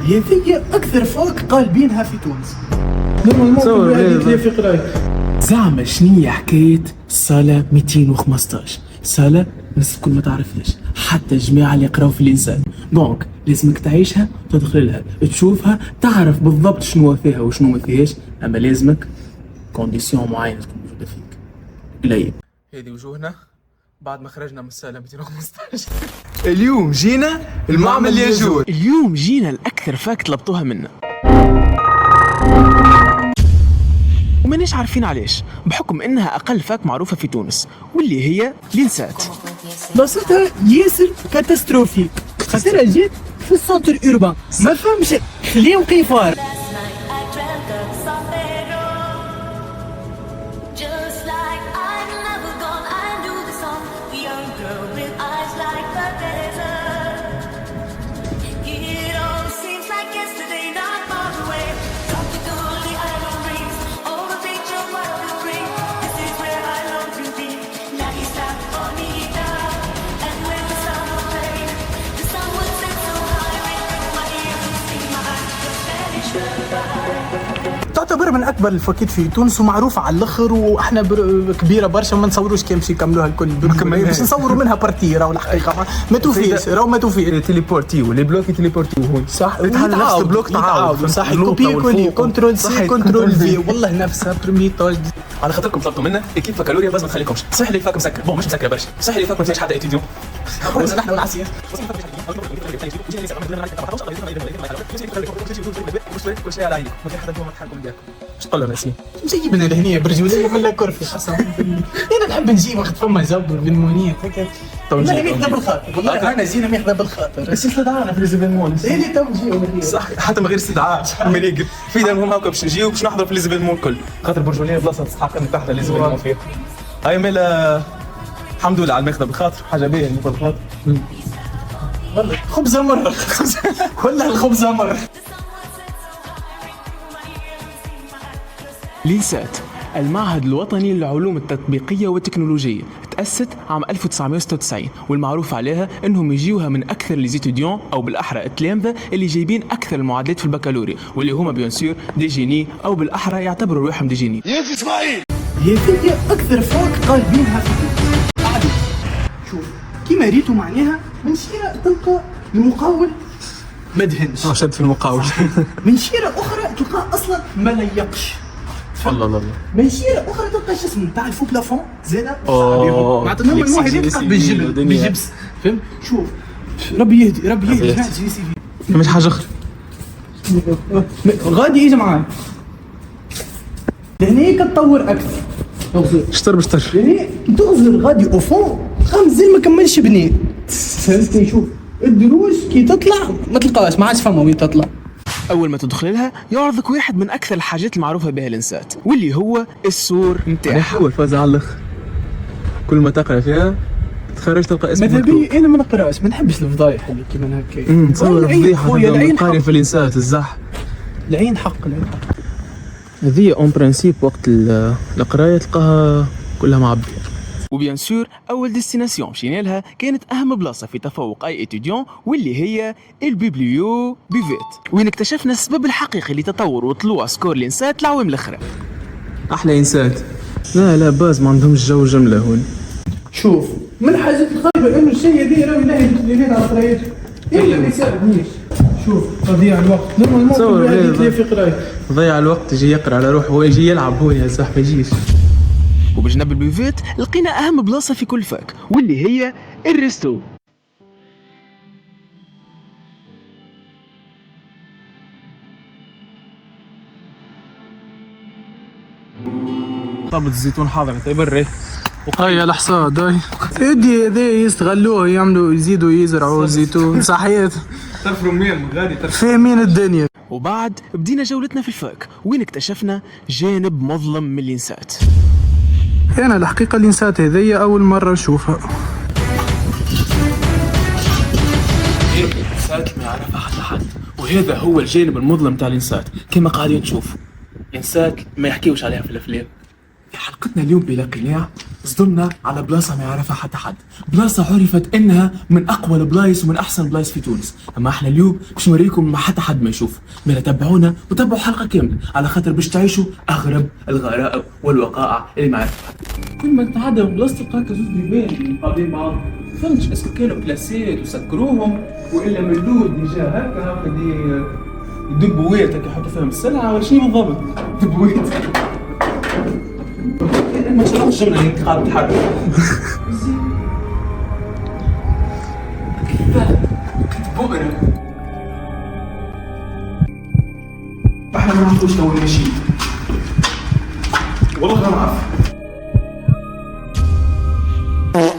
هذه أكثر فوق قالبينها في تونس. في قراية زعما شنية حكاية الصالة 215؟ صالة الناس الكل ما تعرفهاش، حتى الجماعة اللي يقراو في الإنسان. دونك لازمك تعيشها، تدخل لها، تشوفها، تعرف بالضبط شنو فيها وشنو ما فيهاش، أما لازمك كونديسيون معينة تكون موجودة فيك. قليل. هذه وجوهنا بعد ما خرجنا من السالة 215. اليوم جينا المعمل ياجور. اليوم جينا الأكثر فاك طلبتوها منا وماناش عارفين علاش، بحكم انها اقل فاك معروفة في تونس واللي هي لينسات. بلاصتها ياسر كاتاستروفيك، خاطرها جات في السنتر اوربان، ما فهمش خليه وقيفار. تعتبر من اكبر الفوكيت في تونس ومعروفه على الاخر، واحنا كبيره برشا ما نصوروش كي يمشي يكملوها الكل، باش نصوروا منها بارتي. راهو الحقيقه ما توفيش، راهو ما توفيش. تيليبورتيو لي بلوك تيليبورتيو هو صح، نفس البلوك تعاود صح، كوبي كولي كنترول سي كنترول في، والله نفسها بريمي تاج. على خاطركم طلبتوا منا اكيب فكالوريا باز ما نخليكمش. صح لي الفاك مسكر، بون مش مسكر برشا، صح لي الفاك ما فيهاش حتى ايتيديون. نحن والعسيه كل شيء على عينك، ما في حدا جوا ما تحكم بياكم. ايش تقول لهم ياسين؟ مجيب لنا لهنيه برجوليه ولا كرفي قسما بالله. انا نحب نجيب وقت فما جاب بالمونيات هكا. والله ياخذها بالخاطر، والله انا زينه ياخذها بالخاطر. بس استدعانا في ليزابيل اللي تو نجيو صح، حتى من غير استدعاء مليقل في المهم هكا باش نجيو باش نحضروا في ليزابيل مول كل خاطر برجوليه بلاصه تستحق انك تحضر ليزابيل مول فيها. هاي مالا الحمد لله على الماخذه بالخاطر، حاجه باهيه الماخذه بالخاطر. والله خبزه مره ولا الخبزه مره. لينسات المعهد الوطني للعلوم التطبيقية والتكنولوجية، تأسست عام 1996 والمعروف عليها انهم يجيوها من اكثر ليزيتوديون او بالاحرى التلامذة اللي جايبين اكثر المعادلات في البكالوريا، واللي هما بيان سور دي جيني او بالاحرى يعتبروا روحهم دي جيني. يا اسماعيل هذه اكثر فوق قالبينها في تونس. عادي شوف كيما ريتو معناها من شيرة تلقى المقاول ما دهنش، شد في المقاول. من شيرة اخرى تلقى اصلا ما ليقش. الله الله. من شيرة اخرى تلقى شو اسمه تاع الفو بلافون زينه معناتها نوم فليكسي الواحد يلقى بالجبس فهمت. شوف ربي يهدي ربي يهدي مش حاجه اخرى غادي يجي معاي لهنيك تطور اكثر. شطر بشطر يعني تغزر غادي اوفون خمس ما كملش بني، فهمتني. شوف الدروس كي تطلع ما تلقاش، ما عادش فما وين تطلع. اول ما تدخل لها يعرضك واحد من اكثر الحاجات المعروفه بها لينسات واللي هو السور نتاعها. هو الفاز على الاخر، كل ما تقرا فيها تخرج تلقى اسمك ماذا بي انا ما نقراش، ما نحبش الفضايح اللي كيما هكا. نصور فضيحه العين قاري في لينسات الزح. العين حق العين حق. هذه اون برانسيب وقت القرايه تلقاها كلها معبيه. وبيان سور اول ديستيناسيون مشينا لها كانت اهم بلاصه في تفوق اي اتيديون واللي هي البيبليو بيفيت، وين اكتشفنا السبب الحقيقي لتطور وطلوع سكور لينسات العوام الاخرى. احلى انسات. لا باز ما عندهمش جو جمله هون. شوف من الحاجات الخايبه انه الشيء هذا راهو ينهي التلفزيون على قرايته الا ما يساعدنيش. شوف تضييع الوقت نورمالمون في قرايه، ضيع الوقت يجي يقرا على روحه، هو يجي يلعب هو يا صاحبي ما يجيش. وبجنب البيفيت لقينا اهم بلاصه في كل فاك واللي هي الريستو. طابة الزيتون حاضرة تبري هاي الحصاد هاي يدي ذي يستغلوه يعملوا يزيدوا يزرعوا الزيتون صحيت ترفروا منين غادي فاهمين الدنيا. وبعد بدينا جولتنا في الفاك وين اكتشفنا جانب مظلم من اللينسات. انا الحقيقه اللينسات هذيا اول مره نشوفها. اللينسات ما يعرفها حتى حد، وهذا هو الجانب المظلم تاع اللينسات كما قاعدين تشوفوا. اللينسات ما يحكيوش عليها في الافلام، في حلقتنا اليوم بلا قناع صدمنا على بلاصة ما يعرفها حتى حد، بلاصة عرفت انها من اقوى البلايص ومن احسن البلايص في تونس، اما احنا اليوم باش نوريكم ما حتى حد ما يشوف، مالا تابعونا وتابعوا حلقة كاملة على خاطر باش تعيشوا اغرب الغرائب والوقائع اللي ما يعرفها حد. كل ما تتعدى من بلاصة تلقاك زوج بيبان قاعدين بعض، فهمتش اسكو كانوا بلاسات وسكروهم والا من اللود اللي جا هكا قد دبوات هكا يحطوا فيهم السلعة ولا شنو بالضبط؟ دبوات ما تشرحش الجملة اللي قاعد تحرك. بؤرة احنا ما نعرفوش لو ماشيين والله ما نعرف.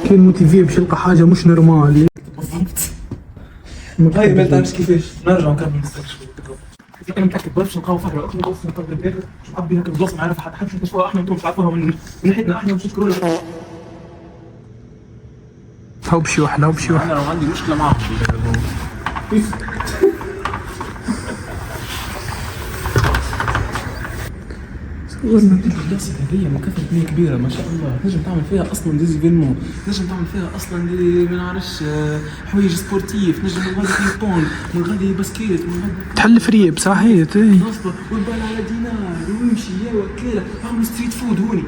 كان موتيفي باش يلقى حاجه مش نورمال. بالضبط. هاي ما تعرفش كيفاش نرجع نكمل نستكشف. انا متاكد باش نلقاو فكره اخرى بس نقدر ندير نعبي هكا البلاصه ما يعرفها حتى حد، نكتشفوها احنا وانتم تعرفوها من ناحيتنا احنا مش نذكروا لها. هاو بشوح هاو بشوح. انا لو عندي مشكله معهم البلاصه هذيا من كثر ما كبيره ما شاء الله تنجم تعمل فيها اصلا دي زيفينمون، تنجم تعمل فيها اصلا دي ما نعرفش حوايج سبورتيف، نجم من غادي بينج بونج، من غادي باسكيت، من غادي تحل فريب صحيت. نصبه ونبال على دينار ويمشي يا وكاله عملوا ستريت فود هوني.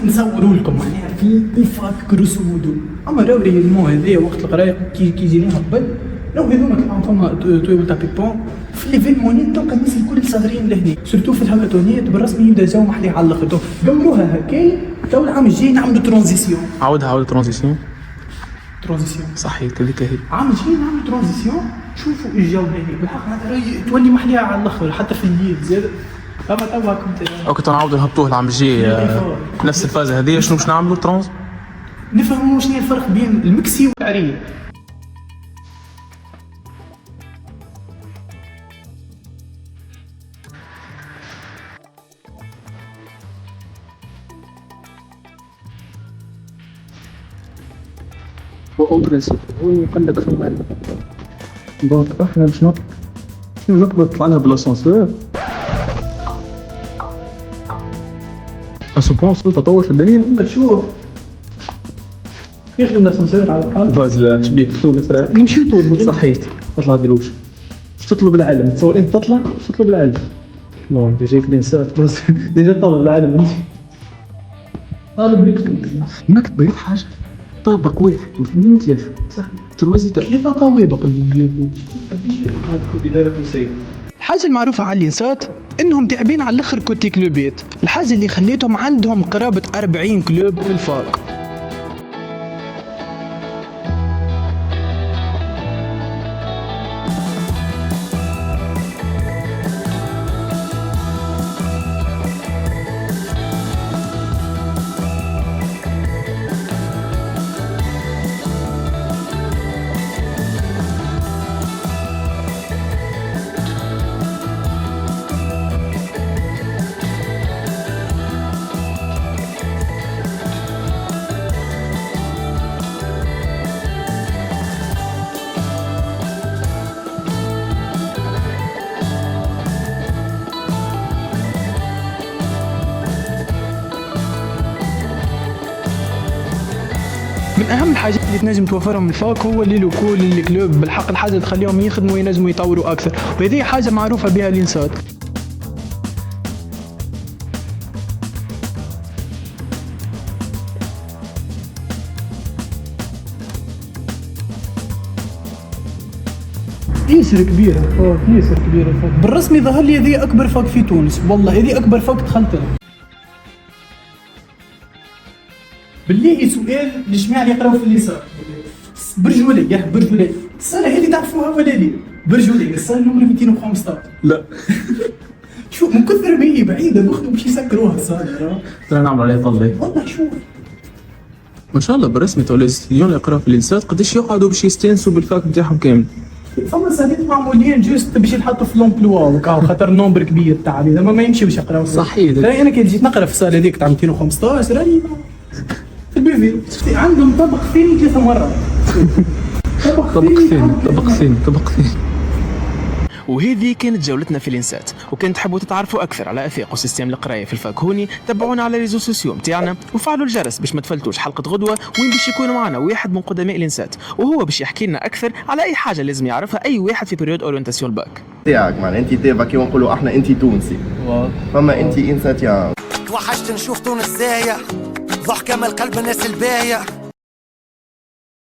نصوروا لكم معناها في فاك رسود، اما راوري المو هذايا وقت القرايه كي يجينا قبل لو هذوما كان فما تويبل تاع بينج بونج في ليفينمونات تلقى الناس الكل صاغرين لهنا، سورتو في الهاكاثونات بالرسمي يبدا جو محلي على الاخر، قبلوها هكايا تو العام الجاي نعملوا ترانزيسيون. عاود ترانزيسيون صحيت هذيك هي. عام الجاي نعملوا ترانزيسيون، شوفوا الجو هنا بالحق تولي محليها على الاخر حتى في الليل زاد. اما توا كنت نعاودوا نهبطوه العام الجاي نفس الفازه هذه. شنو باش نعملوا ترانز؟ نفهموا شنو الفرق بين المكسي والعريق. وأدرس ويقلك في المال. دونك احنا باش نقدر نطلع لها بالاسانسور. اسوبونس تطور في الدنيا. شوف كيف الاسانسور على الحال باز لا شبيه تطلب نمشي طول صحيت تطلع ديروش باش تطلب العالم. تصور انت تطلع باش تطلب العالم. نو انت جايك الانسان بس ديجا طلب العالم انت طالب ليك ماك بغيت حاجه طابق واحد وثنين صح تروزي كيف طوابق الحاجة المعروفة على الانسات انهم تعبين على الاخر كوتي كلوبات، الحاجة اللي خليتهم عندهم قرابة 40 كلوب في الفاق. من اهم الحاجات اللي تنجم توفرهم الفاك هو اللي لوكول الكلوب، بالحق الحاجه تخليهم يخدموا وينجموا يطوروا اكثر، وهذه حاجه معروفه بها الانسات. ياسر كبير الفاك، ياسر كبير الفاك، بالرسمي ظهر لي هذه اكبر فاك في تونس، والله هذه اكبر فاك دخلت لها. بالله سؤال لجميع اللي يقراو في اليسار، برجولي برجولي الصالة هذه تعرفوها ولا لا؟ برجولي الصالة نمرة 215. لا شوف من كثر ما هي بعيدة بخدوا باش يسكروها الصالة. ترى نعمل عليه طلي والله شوف ما شاء الله بالرسمي تو الاستديون اللي يقراو في الانسات قداش يقعدوا باش يستانسوا بالفاك نتاعهم كامل. فما صالات معمولين جوست باش يتحطوا في لومبلوا وكاو خاطر نومبر كبير تاع ما يمشي باش يقراو. صحيح انا كي جيت نقرا في الصالة هذيك تاع 215 راني في البيفي شفتي عندهم طبق ثاني 3 مرات. طبق ثاني وهذه كانت جولتنا في الانسات، وكان تحبوا تتعرفوا اكثر على اثاق وسيستم القرايه في الفاكهوني تابعونا على ريزو سوسيو متاعنا وفعلوا الجرس باش ما تفلتوش حلقه غدوه وين باش يكونوا معنا واحد من قدماء الانسات، وهو باش يحكي لنا اكثر على اي حاجه لازم يعرفها اي واحد في بيريود اورينتاسيون الباك تاعك. معناها انت تابعك كيما نقولوا احنا انت تونسي، فما انت انساتيان. توحشت نشوف تونس زايا ضحكة من قلب الناس البايع